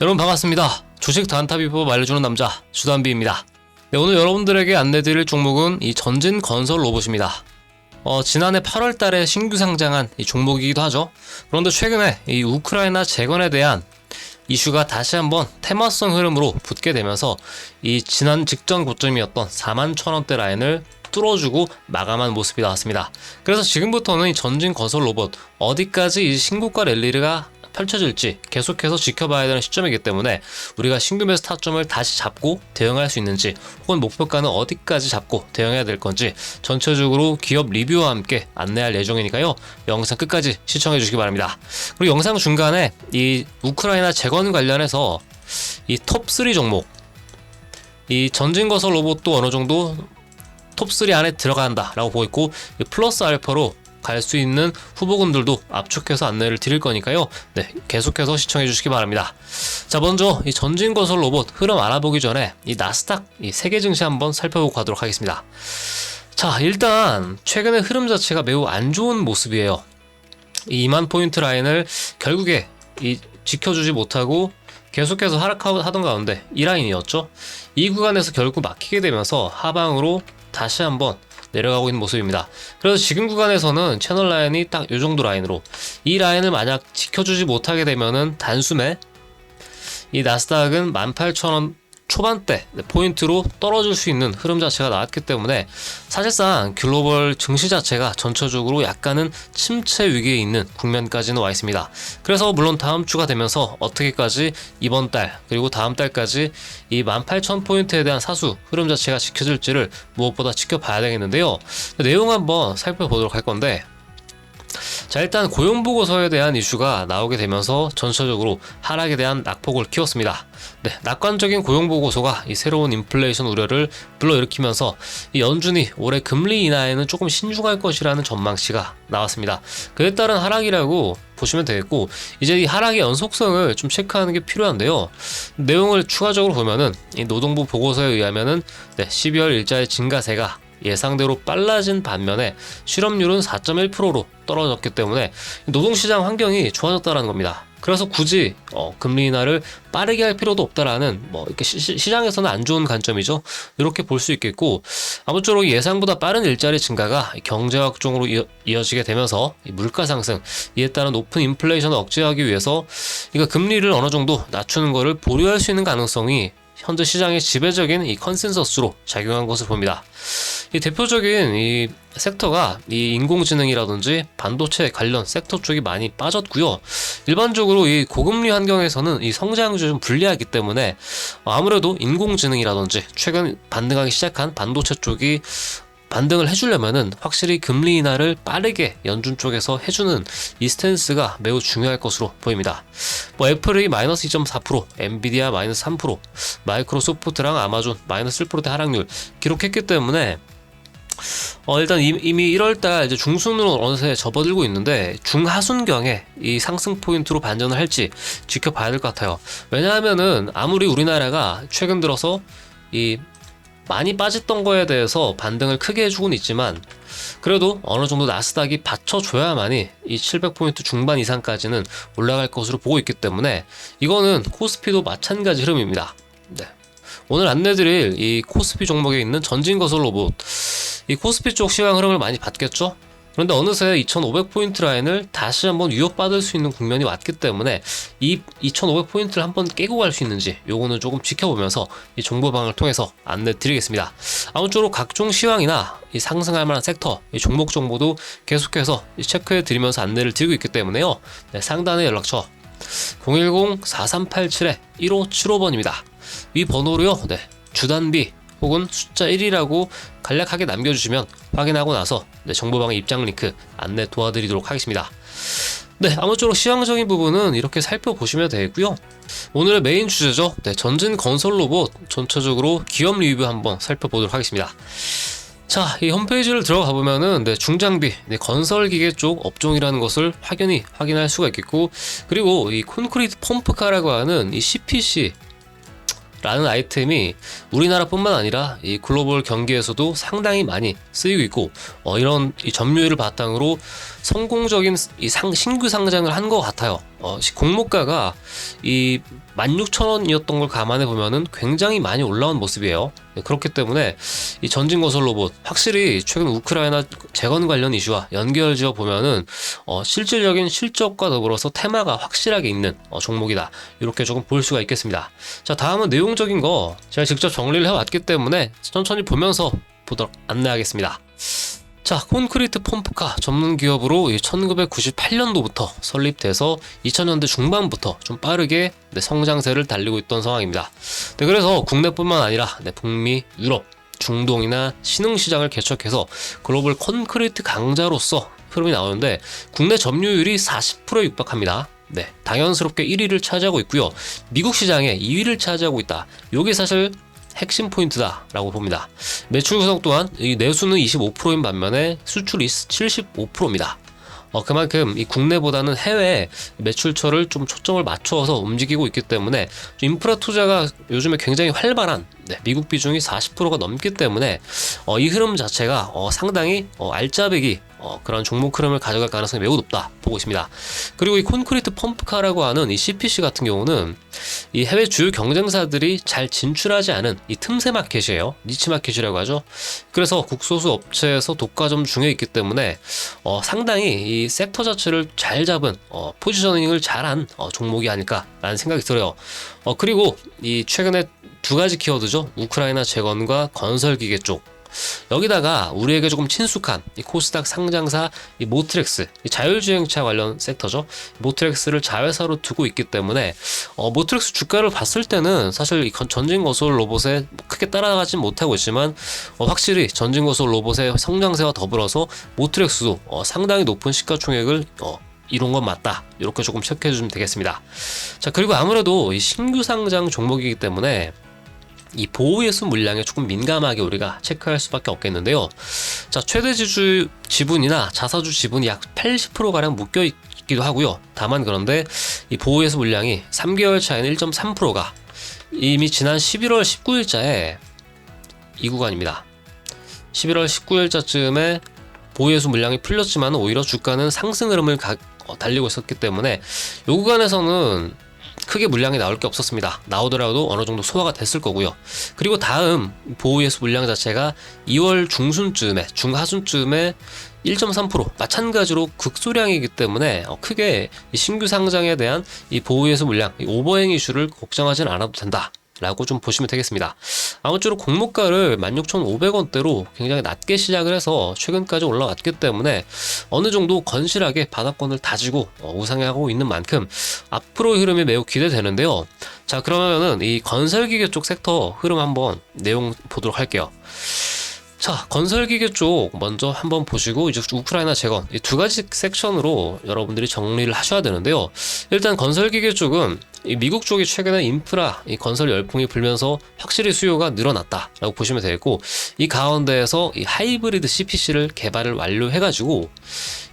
여러분 반갑습니다. 주식 단타 비법 알려주는 남자 주단비입니다. 네, 오늘 여러분들에게 안내드릴 종목은 이 전진건설 로봇입니다. 지난해 8월 달에 신규 상장한 이 종목이기도 하죠. 그런데 최근에 이 우크라이나 재건에 대한 이슈가 다시 한번 테마성 흐름으로 붙게 되면서 이 지난 직전 고점이었던 41,000원대 라인을 뚫어주고 마감한 모습이 나왔습니다. 그래서 지금부터는 이 전진건설 로봇 어디까지 이 신고가 랠리가 펼쳐질지 계속해서 지켜봐야 되는 시점이기 때문에 우리가 신규 매수 타점을 다시 잡고 대응할 수 있는지, 혹은 목표가는 어디까지 잡고 대응해야 될 건지 전체적으로 기업 리뷰와 함께 안내할 예정이니까요, 영상 끝까지 시청해 주시기 바랍니다. 그리고 영상 중간에 이 우크라이나 재건 관련해서 이 톱3 종목, 이 전진건설 로봇도 어느 정도 톱3 안에 들어간다 라고 보고 있고, 플러스 알파로 갈 수 있는 후보군들도 압축해서 안내를 드릴 거니까요, 네, 계속해서 시청해 주시기 바랍니다. 자, 먼저 이 전진건설 로봇 흐름 알아보기 전에 이 나스닥 이 세계 증시 한번 살펴보고 가도록 하겠습니다. 자, 일단 최근의 흐름 자체가 매우 안 좋은 모습이에요. 이 2만 포인트 라인을 결국에 지켜주지 못하고 계속해서 하락하던 가운데 이 라인이었죠. 이 구간에서 결국 막히게 되면서 하방으로 다시 한번 내려가고 있는 모습입니다. 그래서 지금 구간에서는 채널 라인이 딱 이 정도 라인으로, 이 라인을 만약 지켜주지 못하게 되면은 단숨에 이 나스닥은 18,000원 초반대 포인트로 떨어질 수 있는 흐름 자체가 나왔기 때문에 사실상 글로벌 증시 자체가 전체적으로 약간은 침체 위기에 있는 국면까지는 와 있습니다. 그래서 물론 다음 주가 되면서 어떻게까지 이번 달 그리고 다음 달까지 이 18,000포인트에 대한 사수 흐름 자체가 지켜질지를 무엇보다 지켜봐야 되겠는데요. 내용 한번 살펴보도록 할 건데, 자, 일단 고용보고서에 대한 이슈가 나오게 되면서 전체적으로 하락에 대한 낙폭을 키웠습니다. 네, 낙관적인 고용보고서가 이 새로운 인플레이션 우려를 불러일으키면서 이 연준이 올해 금리 인하에는 조금 신중할 것이라는 전망치가 나왔습니다. 그에 따른 하락이라고 보시면 되겠고, 이제 이 하락의 연속성을 좀 체크하는 게 필요한데요. 내용을 추가적으로 보면은 이 노동부 보고서에 의하면은 12월 일자리 증가세가 예상대로 빨라진 반면에 실업률은 4.1%로 떨어졌기 때문에 노동시장 환경이 좋아졌다는 겁니다. 그래서 굳이 금리 인하를 빠르게 할 필요도 없다라는 이렇게 시장에서는 안 좋은 관점이죠. 이렇게 볼 수 있겠고, 아무쪼록 예상보다 빠른 일자리 증가가 경제 확종으로 이어지게 되면서 물가 상승, 이에 따른 높은 인플레이션을 억제하기 위해서 이거 금리를 어느 정도 낮추는 것을 보류할 수 있는 가능성이 현재 시장의 지배적인 이 컨센서스로 작용한 것을 봅니다. 이 대표적인 이 섹터가 이 인공지능이라든지 반도체 관련 섹터 쪽이 많이 빠졌고요. 일반적으로 이 고금리 환경에서는 이 성장률이 좀 불리하기 때문에 아무래도 인공지능이라든지 최근 반등하기 시작한 반도체 쪽이 반등을 해주려면은 확실히 금리 인하를 빠르게 연준 쪽에서 해주는 이 스탠스가 매우 중요할 것으로 보입니다. 애플이 마이너스 2.4%, 엔비디아 마이너스 3%, 마이크로소프트랑 아마존 마이너스 1%대 하락률 기록했기 때문에 일단 이미 1월달 이제 중순으로 어느새 접어들고 있는데, 중하순경에 이 상승 포인트로 반전을 할지 지켜봐야 될 것 같아요. 왜냐하면은 아무리 우리나라가 최근 들어서 이 많이 빠졌던 거에 대해서 반등을 크게 해주고는 있지만, 그래도 어느 정도 나스닥이 받쳐줘야만이 이 700포인트 중반 이상까지는 올라갈 것으로 보고 있기 때문에 이거는 코스피도 마찬가지 흐름입니다. 네. 오늘 안내드릴 이 코스피 종목에 있는 전진건설 로봇, 이 코스피 쪽 시황 흐름을 많이 봤겠죠? 그런데 어느새 2500포인트 라인을 다시 한번 위협받을 수 있는 국면이 왔기 때문에 이 2500포인트를 한번 깨고 갈 수 있는지 요거는 조금 지켜보면서 이 정보방을 통해서 안내 드리겠습니다. 아무쪼록 각종 시황이나 이 상승할 만한 섹터, 이 종목 정보도 계속해서 체크해 드리면서 안내를 드리고 있기 때문에요. 네, 상단의 연락처 010-4387-1575번입니다. 이 번호로요, 주단비 혹은 숫자 1이라고 간략하게 남겨주시면 확인하고 나서 정보방의 입장 링크 안내 도와드리도록 하겠습니다. 네, 아무쪼록 시황적인 부분은 이렇게 살펴보시면 되겠고요. 오늘의 메인 주제죠. 전진건설 로봇 전체적으로 기업 리뷰 한번 살펴보도록 하겠습니다. 자, 이 홈페이지를 들어가 보면은 중장비, 건설기계 쪽 업종이라는 것을 확연히 확인할 수가 있겠고, 그리고 이 콘크리트 펌프카라고 하는 이 CPC 라는 아이템이 우리나라뿐만 아니라 이 글로벌 경기에서도 상당히 많이 쓰이고 있고, 이런 이 점유율을 바탕으로 성공적인 이 신규 상장을 한 것 같아요. 공모가가 이 16,000원이었던 걸 감안해 보면은 굉장히 많이 올라온 모습이에요. 네, 그렇기 때문에 이 전진 건설 로봇 확실히 최근 우크라이나 재건 관련 이슈와 연결지어 보면은 실질적인 실적과 더불어서 테마가 확실하게 있는 종목이다. 이렇게 조금 볼 수가 있겠습니다. 자, 다음은 내용적인 거 제가 직접 정리를 해왔기 때문에 천천히 보면서 보도록 안내하겠습니다. 자, 콘크리트 펌프카 전문 기업으로 1998년도부터 설립돼서 2000년대 중반부터 좀 빠르게 성장세를 달리고 있던 상황입니다. 네, 그래서 국내뿐만 아니라 북미, 유럽, 중동이나 신흥시장을 개척해서 글로벌 콘크리트 강자로서 흐름이 나오는데 국내 점유율이 40%에 육박합니다. 네, 당연스럽게 1위를 차지하고 있고요. 미국 시장에 2위를 차지하고 있다. 요게 사실 핵심 포인트다라고 봅니다. 매출 구성 또한 이 내수는 25%인 반면에 수출이 75%입니다. 그만큼 이 국내보다는 해외 매출처를 좀 초점을 맞춰서 움직이고 있기 때문에 인프라 투자가 요즘에 굉장히 활발한 미국 비중이 40%가 넘기 때문에 이 흐름 자체가 상당히 알짜배기 그런 종목 흐름을 가져갈 가능성이 매우 높다 보고 있습니다. 그리고 이 콘크리트 펌프카라고 하는 이 CPC 같은 경우는 이 해외 주요 경쟁사들이 잘 진출하지 않은 이 틈새 마켓이에요. 니치 마켓이라고 하죠. 그래서 국소수 업체에서 독과점 중에 있기 때문에 상당히 이 섹터 자체를 잘 잡은 포지셔닝을 잘한 종목이 아닐까라는 생각이 들어요. 그리고 이 최근에 두 가지 키워드죠. 우크라이나 재건과 건설기계 쪽. 여기다가 우리에게 조금 친숙한 이 코스닥 상장사 이 모트렉스, 이 자율주행차 관련 섹터죠. 모트렉스를 자회사로 두고 있기 때문에 모트렉스 주가를 봤을 때는 사실 이 전진 건설 로봇에 크게 따라가진 못하고 있지만 확실히 전진 건설 로봇의 성장세와 더불어서 모트렉스도 상당히 높은 시가총액을 이룬 건 맞다. 이렇게 조금 체크해 주시면 되겠습니다. 자, 그리고 아무래도 이 신규 상장 종목이기 때문에 이 보호예수 물량에 조금 민감하게 우리가 체크할 수밖에 없겠는데요. 자, 최대 지주 지분이나 자사주 지분이 약 80%가량 묶여 있기도 하고요. 다만 그런데 이 보호예수 물량이 3개월 차에는 1.3%가 이미 지난 11월 19일자에 이 구간입니다. 11월 19일자쯤에 보호예수 물량이 풀렸지만 오히려 주가는 상승 흐름을 달리고 있었기 때문에 이 구간에서는 크게 물량이 나올 게 없었습니다. 나오더라도 어느 정도 소화가 됐을 거고요. 그리고 다음 보호예수 물량 자체가 2월 중하순쯤에 1.3% 마찬가지로 극소량이기 때문에 크게 신규 상장에 대한 이 보호예수 물량, 이 오버행 이슈를 걱정하지는 않아도 된다. 라고 좀 보시면 되겠습니다. 아무쪼록 공모가를 16,500원대로 굉장히 낮게 시작을 해서 최근까지 올라왔기 때문에 어느 정도 건실하게 바닥권을 다지고 우상향하고 있는 만큼 앞으로의 흐름이 매우 기대되는데요. 자, 그러면은 이 건설기계 쪽 섹터 흐름 한번 내용 보도록 할게요. 자, 건설기계 쪽 먼저 한번 보시고 이제 우크라이나 재건 이 두 가지 섹션으로 여러분들이 정리를 하셔야 되는데요. 일단 건설기계 쪽은 이 미국 쪽이 최근에 인프라 이 건설 열풍이 불면서 확실히 수요가 늘어났다라고 보시면 되겠고, 이 가운데에서 이 하이브리드 CPC를 개발을 완료해가지고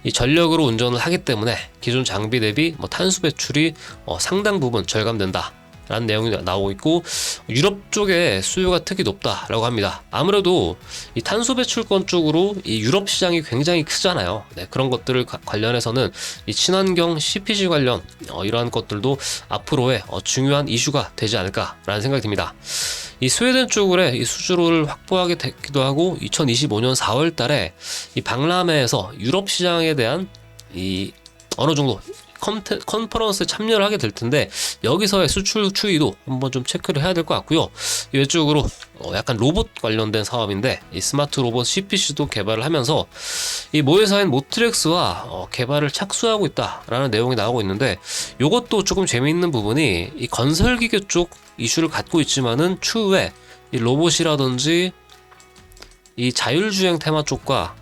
이 전력으로 운전을 하기 때문에 기존 장비 대비 탄소 배출이 상당 부분 절감된다. 라는 내용이 나오고 있고, 유럽 쪽에 수요가 특히 높다라고 합니다. 아무래도 이 탄소 배출권 쪽으로 이 유럽 시장이 굉장히 크잖아요. 네, 그런 것들을 관련해서는 이 친환경 CPG 관련 이러한 것들도 앞으로의 중요한 이슈가 되지 않을까라는 생각이 듭니다. 이 스웨덴 쪽으로 이 수주로를 확보하게 됐기도 하고, 2025년 4월 달에 이 박람회에서 유럽 시장에 대한 이 어느 정도 컨퍼런스에 참여를 하게 될 텐데, 여기서의 수출 추이도 한번 좀 체크를 해야 될 것 같고요. 이쪽으로 약간 로봇 관련된 사업인데, 이 스마트 로봇 CPC도 개발을 하면서 이 모회사인 모트렉스와 개발을 착수하고 있다라는 내용이 나오고 있는데, 이것도 조금 재미있는 부분이 이 건설기계 쪽 이슈를 갖고 있지만은 추후에 이 로봇이라든지 이 자율주행 테마 쪽과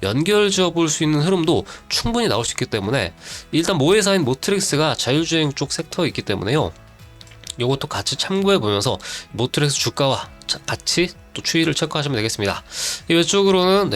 연결지어 볼 수 있는 흐름도 충분히 나올 수 있기 때문에, 일단 모회사인 모트렉스가 자율주행 쪽 섹터에 있기 때문에요. 이것도 같이 참고해 보면서 모트렉스 주가와 같이 또 추이를 체크하시면 되겠습니다. 이쪽으로는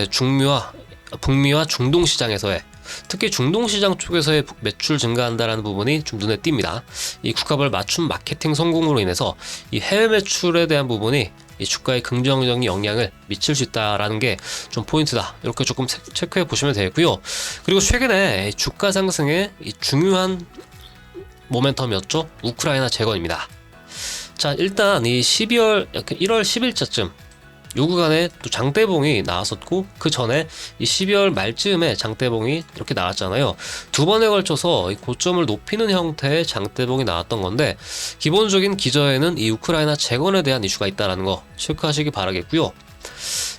북미와 중동 시장에서의, 특히 중동 시장 쪽에서의 매출 증가한다라는 부분이 좀 눈에 띕니다. 이 국가별 맞춤 마케팅 성공으로 인해서 이 해외 매출에 대한 부분이 이 주가에 긍정적인 영향을 미칠 수 있다라는 게 좀 포인트다. 이렇게 조금 체크해 보시면 되겠고요. 그리고 최근에 주가 상승의 이 중요한 모멘텀이었죠. 우크라이나 재건입니다. 자, 일단 이 1월 10일자쯤 요 구간에 또 장대봉이 나왔었고, 그 전에 이 12월 말쯤에 장대봉이 이렇게 나왔잖아요. 두 번에 걸쳐서 이 고점을 높이는 형태의 장대봉이 나왔던 건데, 기본적인 기저에는 이 우크라이나 재건에 대한 이슈가 있다는 거 체크하시기 바라겠고요.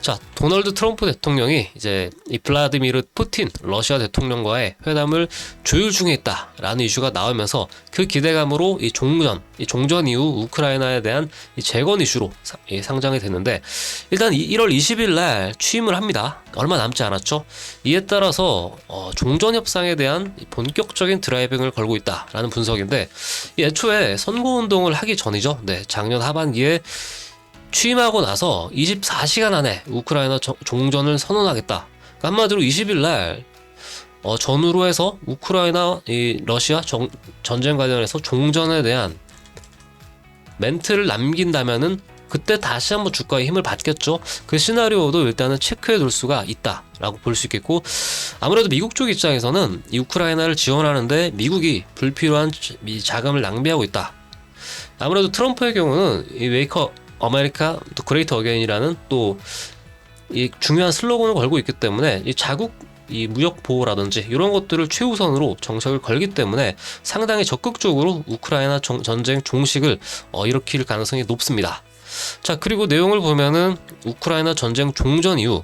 자, 도널드 트럼프 대통령이 이제 이 블라디미르 푸틴 러시아 대통령과의 회담을 조율 중에 있다라는 이슈가 나오면서 그 기대감으로 이 종전 이후 우크라이나에 대한 이 재건 이슈로 상장이 됐는데, 일단 1월 20일 날 취임을 합니다. 얼마 남지 않았죠. 이에 따라서 종전 협상에 대한 본격적인 드라이빙을 걸고 있다라는 분석인데, 애초에 선거운동을 하기 전이죠. 네, 작년 하반기에 취임하고 나서 24시간 안에 우크라이나 종전을 선언하겠다. 그러니까 한마디로 20일 날 전후로 해서 우크라이나 이 러시아 전쟁 관련해서 종전에 대한 멘트를 남긴다면은 그때 다시 한번 주가의 힘을 받겠죠. 그 시나리오도 일단은 체크해 둘 수가 있다라고 볼 수 있겠고, 아무래도 미국 쪽 입장에서는 이 우크라이나를 지원하는데 미국이 불필요한 자금을 낭비하고 있다. 아무래도 트럼프의 경우는 이 메이커 아메리카 또 그레이트 어게인이라는 또 이 중요한 슬로건을 걸고 있기 때문에 이 자국 이 무역 보호라든지 이런 것들을 최우선으로 정책을 걸기 때문에 상당히 적극적으로 우크라이나 전쟁 종식을 일으킬 가능성이 높습니다. 자, 그리고 내용을 보면은 우크라이나 전쟁 종전 이후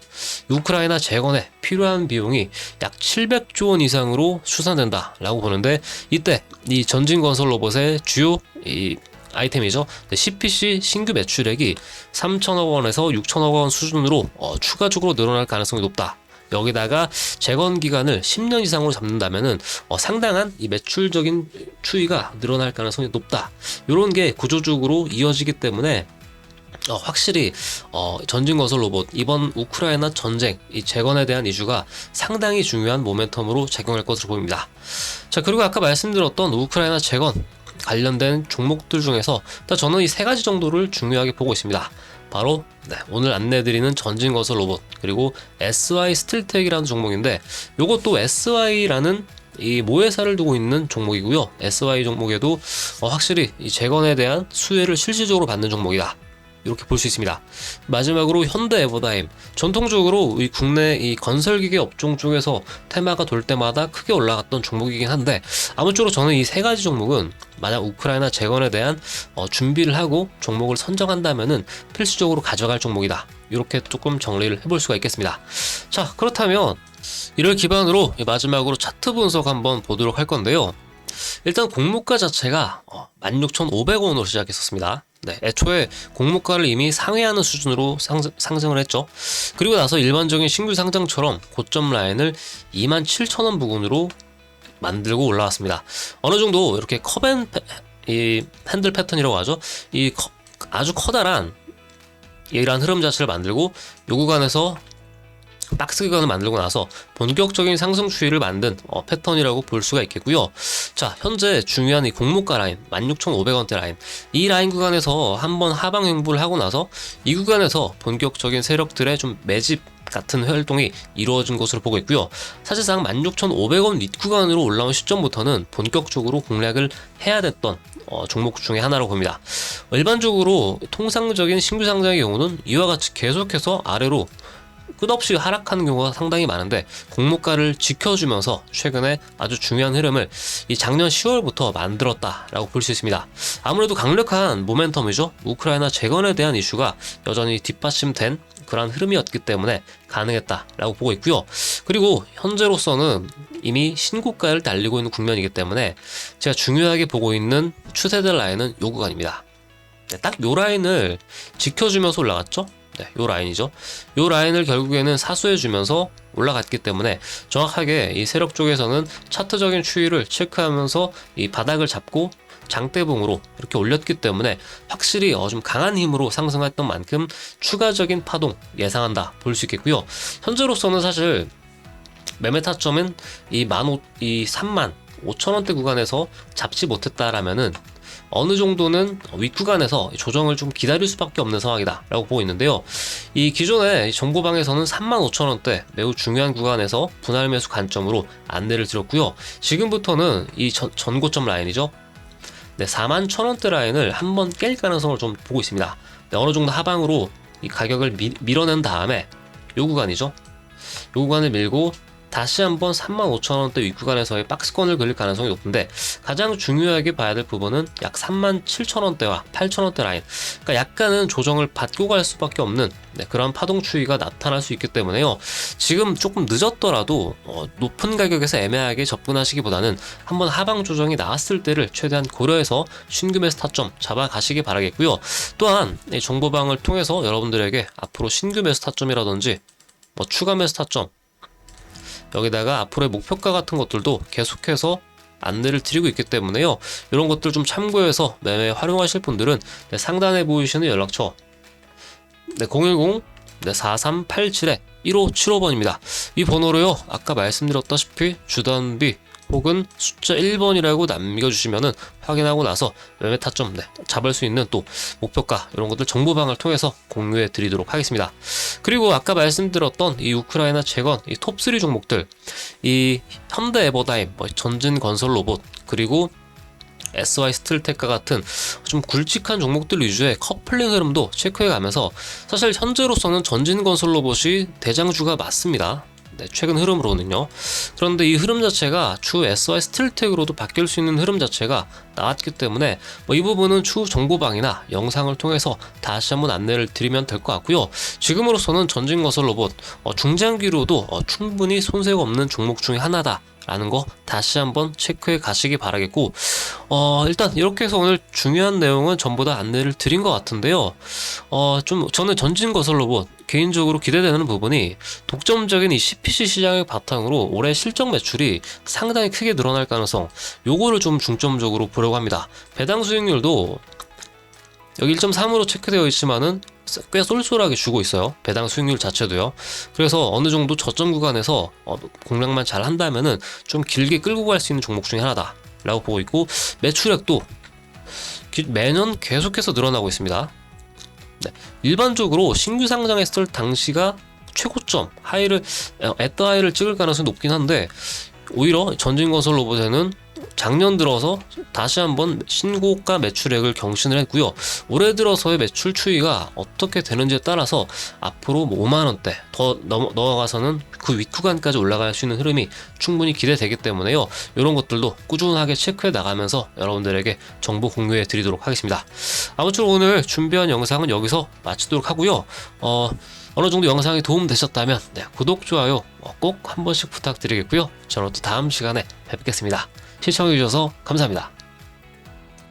우크라이나 재건에 필요한 비용이 약 700조 원 이상으로 추산된다 라고 보는데, 이때 이 전진 건설 로봇의 주요 이 아이템이죠. CPC 신규 매출액이 3천억 원에서 6천억 원 수준으로 추가적으로 늘어날 가능성이 높다. 여기다가 재건 기간을 10년 이상으로 잡는다면은 상당한 이 매출적인 추이가 늘어날 가능성이 높다. 이런 게 구조적으로 이어지기 때문에 확실히 전진 건설 로봇 이번 우크라이나 전쟁 이 재건에 대한 이슈가 상당히 중요한 모멘텀으로 작용할 것으로 보입니다. 자, 그리고 아까 말씀드렸던 우크라이나 재건 관련된 종목들 중에서 저는 이 세 가지 정도를 중요하게 보고 있습니다. 바로 오늘 안내드리는 전진건설 로봇, 그리고 SY 스틸텍이라는 종목인데, 요것도 SY라는 이 모회사를 두고 있는 종목이고요. SY 종목에도 확실히 이 재건에 대한 수혜를 실질적으로 받는 종목이다, 이렇게 볼 수 있습니다. 마지막으로 현대 에버다임, 전통적으로 이 국내 이 건설기계 업종 쪽에서 테마가 돌 때마다 크게 올라갔던 종목이긴 한데, 아무쪼록 저는 이 세 가지 종목은 만약 우크라이나 재건에 대한 준비를 하고 종목을 선정한다면은 필수적으로 가져갈 종목이다, 이렇게 조금 정리를 해볼 수가 있겠습니다. 자, 그렇다면 이를 기반으로 마지막으로 차트 분석 한번 보도록 할 건데요. 일단 공모가 자체가 16,500원으로 시작했었습니다. 네, 애초에 공모가를 이미 상회하는 수준으로 상승을 했죠. 그리고 나서 일반적인 신규 상장처럼 고점 라인을 27,000원 부근으로 만들고 올라왔습니다. 어느 정도 이렇게 이 핸들 패턴이라고 하죠. 아주 커다란 이러한 흐름 자체를 만들고 요 구간에서 박스 기간을 만들고 나서 본격적인 상승 추이를 만든 패턴이라고 볼 수가 있겠고요. 자, 현재 중요한 이 공모가 라인 16,500원대 라인, 이 라인 구간에서 한번 하방 횡보를 하고 나서 이 구간에서 본격적인 세력들의 좀 매집 같은 활동이 이루어진 것으로 보고 있고요. 사실상 16,500원 밑 구간으로 올라온 시점부터는 본격적으로 공략을 해야 됐던 종목 중에 하나라고 봅니다. 일반적으로 통상적인 신규 상장의 경우는 이와 같이 계속해서 아래로 끝없이 하락하는 경우가 상당히 많은데, 공모가를 지켜주면서 최근에 아주 중요한 흐름을 이 작년 10월부터 만들었다라고 볼 수 있습니다. 아무래도 강력한 모멘텀이죠. 우크라이나 재건에 대한 이슈가 여전히 뒷받침된 그러한 흐름이었기 때문에 가능했다라고 보고 있고요. 그리고 현재로서는 이미 신고가를 달리고 있는 국면이기 때문에 제가 중요하게 보고 있는 추세대 라인은 요 구간입니다. 딱 요 라인을 지켜주면서 올라갔죠. 네, 요 라인이죠. 요 라인을 결국에는 사수해주면서 올라갔기 때문에 정확하게 이 세력 쪽에서는 차트적인 추이를 체크하면서 이 바닥을 잡고 장대봉으로 이렇게 올렸기 때문에 확실히 좀 강한 힘으로 상승했던 만큼 추가적인 파동 예상한다 볼 수 있겠고요. 현재로서는 사실 매매 타점은 이 35,000원대 구간에서 잡지 못했다라면은 어느 정도는 윗구간에서 조정을 좀 기다릴 수밖에 없는 상황이다 라고 보고 있는데요. 이 기존의 정보방에서는 35,000원대 매우 중요한 구간에서 분할 매수 관점으로 안내를 드렸고요. 지금부터는 이 전고점 라인이죠. 네, 41,000원대 라인을 한번 깰 가능성을 좀 보고 있습니다. 네, 어느 정도 하방으로 이 가격을 밀어낸 다음에 요 구간이죠. 요 구간을 밀고 다시 한번 35,000원대 윗구간에서의 박스권을 그릴 가능성이 높은데, 가장 중요하게 봐야 될 부분은 약 37,000원대와 8,000원대 라인, 그러니까 약간은 조정을 받고 갈 수밖에 없는 그런 파동 추이가 나타날 수 있기 때문에요. 지금 조금 늦었더라도 높은 가격에서 애매하게 접근하시기보다는 한번 하방 조정이 나왔을 때를 최대한 고려해서 신규 매수 타점 잡아 가시기 바라겠고요. 또한 이 정보방을 통해서 여러분들에게 앞으로 신규 매수 타점이라든지 추가 매수 타점, 여기다가 앞으로의 목표가 같은 것들도 계속해서 안내를 드리고 있기 때문에요. 이런 것들 좀 참고해서 매매에 활용하실 분들은 상단에 보이시는 연락처 010-4387-1575번입니다. 이 번호로요, 아까 말씀드렸다시피 주단비 혹은 숫자 1번이라고 남겨주시면은 확인하고 나서 매매 타점 잡을 수 있는 또 목표가, 이런 것들 정보방을 통해서 공유해 드리도록 하겠습니다. 그리고 아까 말씀드렸던 이 우크라이나 재건, 이 톱3 종목들, 이 현대 에버다임, 전진 건설 로봇, 그리고 SY 스틸텍과 같은 좀 굵직한 종목들 위주의 커플링 흐름도 체크해 가면서, 사실 현재로서는 전진 건설 로봇이 대장주가 맞습니다. 최근 흐름으로는요. 그런데 이 흐름 자체가 추후 SY 스틸텍으로도 바뀔 수 있는 흐름 자체가 나왔기 때문에 이 부분은 추후 정보방이나 영상을 통해서 다시 한번 안내를 드리면 될 것 같고요. 지금으로서는 전진건설 로봇 중장기로도 충분히 손색 없는 종목 중에 하나다 라는 거 다시 한번 체크해 가시기 바라겠고, 일단 이렇게 해서 오늘 중요한 내용은 전부 다 안내를 드린 것 같은데요. 좀 저는 전진건설 로봇 개인적으로 기대되는 부분이, 독점적인 이 CPC 시장을 바탕으로 올해 실적 매출이 상당히 크게 늘어날 가능성, 요거를 좀 중점적으로 보려고 합니다. 배당 수익률도 여기 1.3으로 체크되어 있지만은 꽤 쏠쏠하게 주고 있어요. 배당 수익률 자체도요. 그래서 어느 정도 저점 구간에서 공략만 잘 한다면은 좀 길게 끌고 갈 수 있는 종목 중에 하나다 라고 보고 있고, 매출액도 매년 계속해서 늘어나고 있습니다. 일반적으로 신규 상장했을 당시가 최고점 하이를 앳더 하이를 찍을 가능성이 높긴 한데, 오히려 전진건설 로봇에는 작년 들어서 다시 한번 신고가 매출액을 경신을 했고요. 올해 들어서의 매출 추이가 어떻게 되는지에 따라서 앞으로 5만원대 더 넘어가서는 그 윗구간까지 올라갈 수 있는 흐름이 충분히 기대되기 때문에요. 이런 것들도 꾸준하게 체크해 나가면서 여러분들에게 정보 공유해 드리도록 하겠습니다. 아무쪼록 오늘 준비한 영상은 여기서 마치도록 하고요. 어느 정도 영상이 도움되셨다면 구독, 좋아요 꼭 한 번씩 부탁드리겠고요. 저는 또 다음 시간에 뵙겠습니다. 시청해주셔서 감사합니다.